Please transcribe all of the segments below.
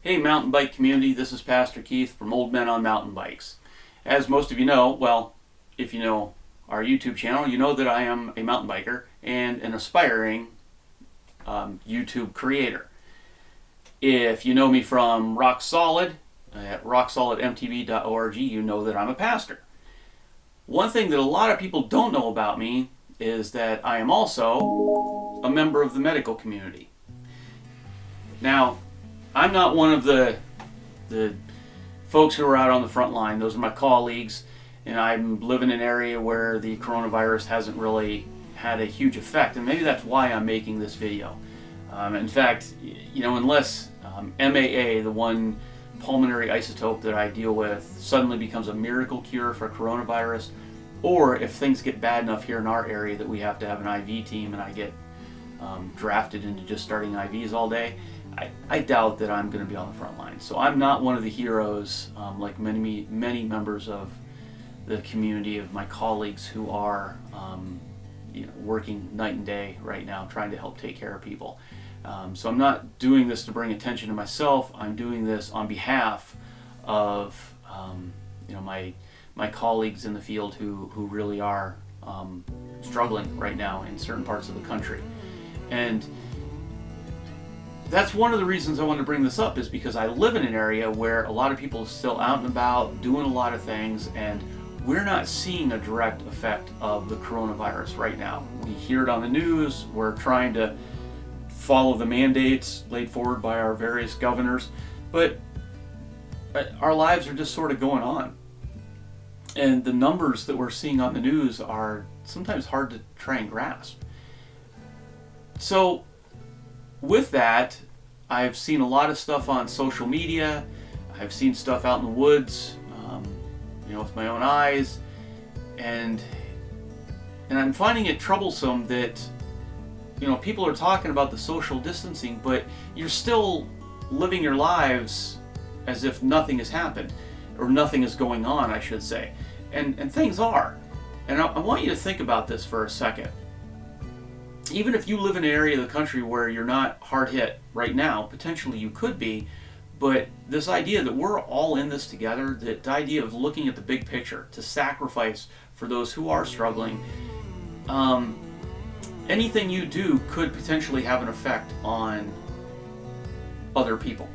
Hey mountain bike community, this is Pastor Keith from Old Men on Mountain Bikes. As most of you know, well, if you know our YouTube channel, you know that I am a mountain biker and an aspiring YouTube creator. If you know me from Rock Solid at rocksolidmtb.org, you know that I'm a pastor. One thing that a lot of people don't know about me is that I am also a member of the medical community. Now, I'm not one of the folks who are out on the front line. Those are my colleagues, and I live in an area where the coronavirus hasn't really had a huge effect, and maybe that's why I'm making this video. In fact, unless MAA, the one pulmonary isotope that I deal with, suddenly becomes a miracle cure for coronavirus, or if things get bad enough here in our area that we have to have an IV team and I get drafted into just starting IVs all day, I doubt that I'm going to be on the front line. So I'm not one of the heroes like many members of the community of my colleagues who are working night and day right now trying to help take care of people. So I'm not doing this to bring attention to myself. I'm doing this on behalf of my colleagues in the field who really are struggling right now in certain parts of the country. And that's one of the reasons I wanted to bring this up, is because I live in an area where a lot of people are still out and about doing a lot of things, and we're not seeing a direct effect of the coronavirus right now. We hear it on the news. We're trying to follow the mandates laid forward by our various governors, but our lives are just sort of going on. And the numbers that we're seeing on the news are sometimes hard to try and grasp. So with that, I've seen a lot of stuff on social media. I've seen stuff out in the woods, with my own eyes, and I'm finding it troublesome that people are talking about the social distancing, but you're still living your lives as if nothing has happened, or nothing is going on, I should say, and things are. And I want you to think about this for a second. Even if you live in an area of the country where you're not hard hit right now, potentially you could be, but this idea that we're all in this together, the idea of looking at the big picture, to sacrifice for those who are struggling, anything you do could potentially have an effect on other people.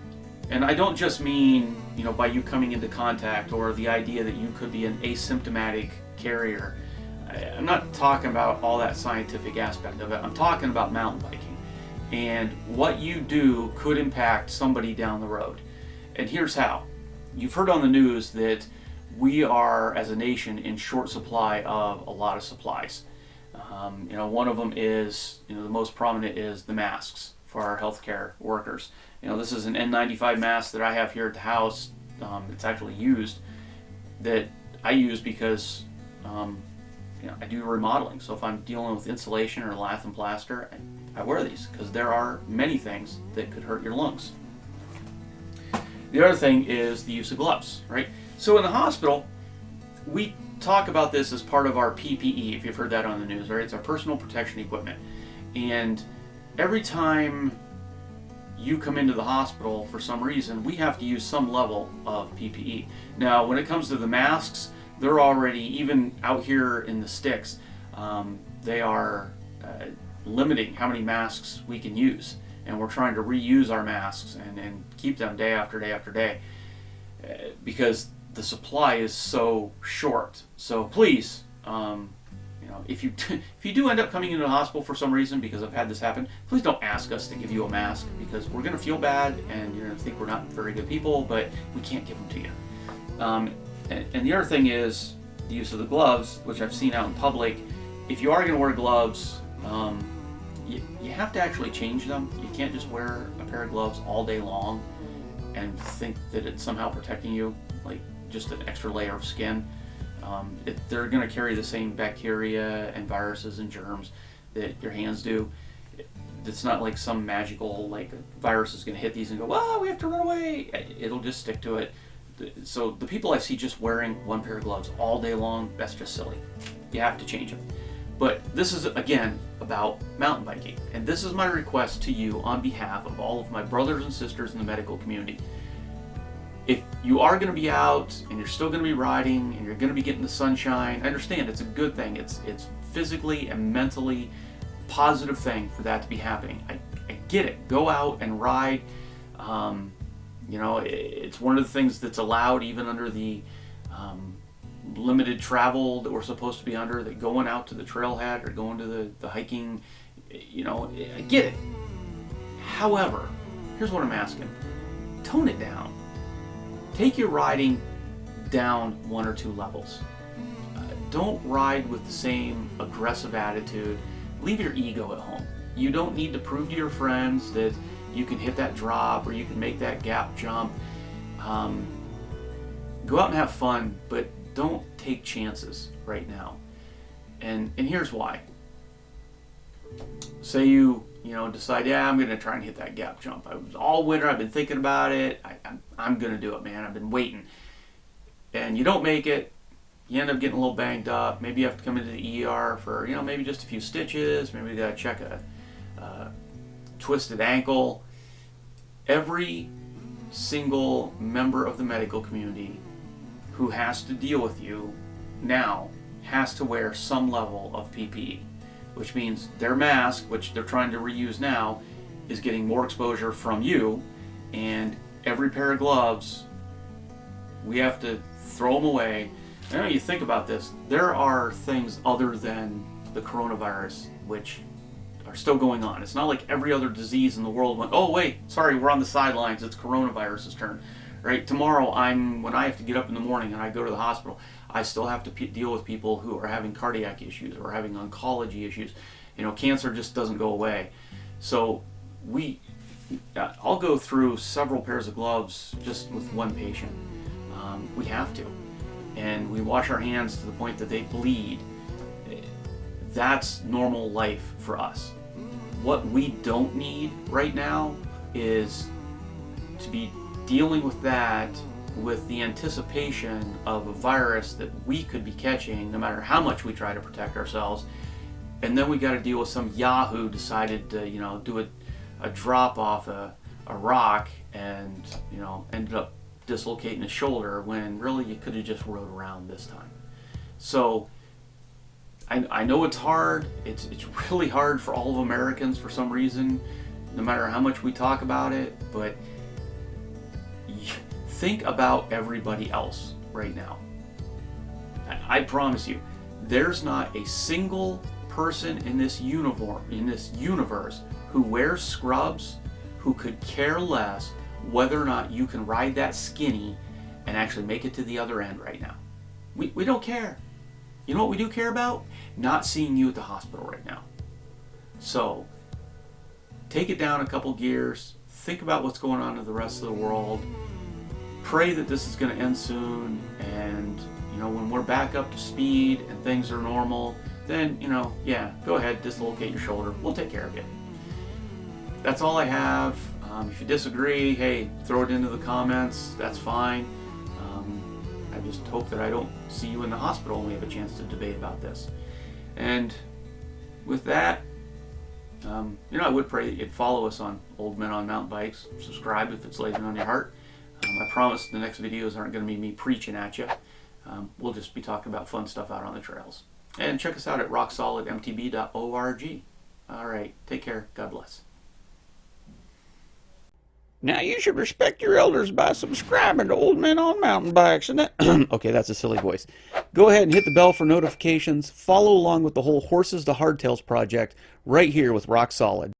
And I don't just mean, by you coming into contact, or the idea that you could be an asymptomatic carrier. I'm not talking about all that scientific aspect of it. I'm talking about mountain biking. And what you do could impact somebody down the road. And here's how. You've heard on the news that we are, as a nation, in short supply of a lot of supplies. One of them is, the most prominent is the masks for our healthcare workers. This is an N95 mask that I have here at the house. It's actually used, that I use because I do remodeling. So if I'm dealing with insulation or lath and plaster, I wear these because there are many things that could hurt your lungs. The other thing is the use of gloves, right? So in the hospital, we talk about this as part of our PPE, if you've heard that on the news, right? It's our personal protection equipment. And every time you come into the hospital for some reason, we have to use some level of PPE. Now, when it comes to the masks, they're already, even out here in the sticks, they are limiting how many masks we can use. And we're trying to reuse our masks and keep them day after day after day because the supply is so short. So please, if you do end up coming into the hospital for some reason, because I've had this happen, please don't ask us to give you a mask, because we're going to feel bad and you're going to think we're not very good people, but we can't give them to you. And the other thing is the use of the gloves, which I've seen out in public. If you are going to wear gloves, you have to actually change them. You can't just wear a pair of gloves all day long and think that it's somehow protecting you, like just an extra layer of skin. They're going to carry the same bacteria and viruses and germs that your hands do. It's not like some magical, like, a virus is going to hit these and go, "Oh, we have to run away." It'll just stick to it. So the people I see just wearing one pair of gloves all day long, that's just silly. You have to change them. But this is, again, about mountain biking. And this is my request to you on behalf of all of my brothers and sisters in the medical community. If you are going to be out and you're still going to be riding and you're going to be getting the sunshine, I understand it's a good thing. It's physically and mentally positive thing for that to be happening. I get it. Go out and ride. You know, it's one of the things that's allowed even under the limited travel that we're supposed to be under, that going out to the trailhead or going to the hiking, you know, I get it. However, here's what I'm asking. Tone it down. Take your riding down 1 or 2 levels. Don't ride with the same aggressive attitude. Leave your ego at home. You don't need to prove to your friends that you can hit that drop or you can make that gap jump. Go out and have fun, but don't take chances right now. And here's why. Say you decide, yeah, I'm going to try and hit that gap jump. All winter I've been thinking about it. I'm going to do it, man. I've been waiting. And you don't make it. You end up getting a little banged up. Maybe you have to come into the ER for, maybe just a few stitches. Maybe you got to check a twisted ankle. Every single member of the medical community who has to deal with you now has to wear some level of PPE, which means their mask, which they're trying to reuse now, is getting more exposure from you, and every pair of gloves, we have to throw them away. I know you think about this, there are things other than the coronavirus which are still going on. It's not like every other disease in the world went, oh wait, sorry, we're on the sidelines, it's coronavirus's turn. Right? Tomorrow, when I have to get up in the morning and I go to the hospital, I still have to deal with people who are having cardiac issues or having oncology issues. Cancer just doesn't go away. So I'll go through several pairs of gloves just with one patient. We have to. And we wash our hands to the point that they bleed. That's normal life for us. What we don't need right now is to be dealing with that with the anticipation of a virus that we could be catching no matter how much we try to protect ourselves. And then we got to deal with some yahoo decided to, do a drop off a rock and, ended up dislocating his shoulder when really you could have just rode around this time. So I know it's hard. It's really hard for all of Americans for some reason, no matter how much we talk about it, but think about everybody else right now. I promise you, there's not a single person in this universe who wears scrubs who could care less whether or not you can ride that skinny and actually make it to the other end right now. We don't care. You know what we do care about? Not seeing you at the hospital right now. So take it down a couple gears. Think about what's going on in the rest of the world. Pray that this is going to end soon, and when we're back up to speed and things are normal, then go ahead, dislocate your shoulder. We'll take care of you. That's all I have. If you disagree, hey, throw it into the comments. That's fine. I just hope that I don't see you in the hospital and we have a chance to debate about this. And with that, I would pray that you'd follow us on Old Men on Mountain Bikes. Subscribe if it's laid on your heart. I promise the next videos aren't going to be me preaching at you. We'll just be talking about fun stuff out on the trails. And check us out at rocksolidmtb.org. All right, take care. God bless. Now you should respect your elders by subscribing to Old Men on Mountain Bikes. And okay, that's a silly voice. Go ahead and hit the bell for notifications. Follow along with the whole Horses to Hardtails project right here with Rock Solid.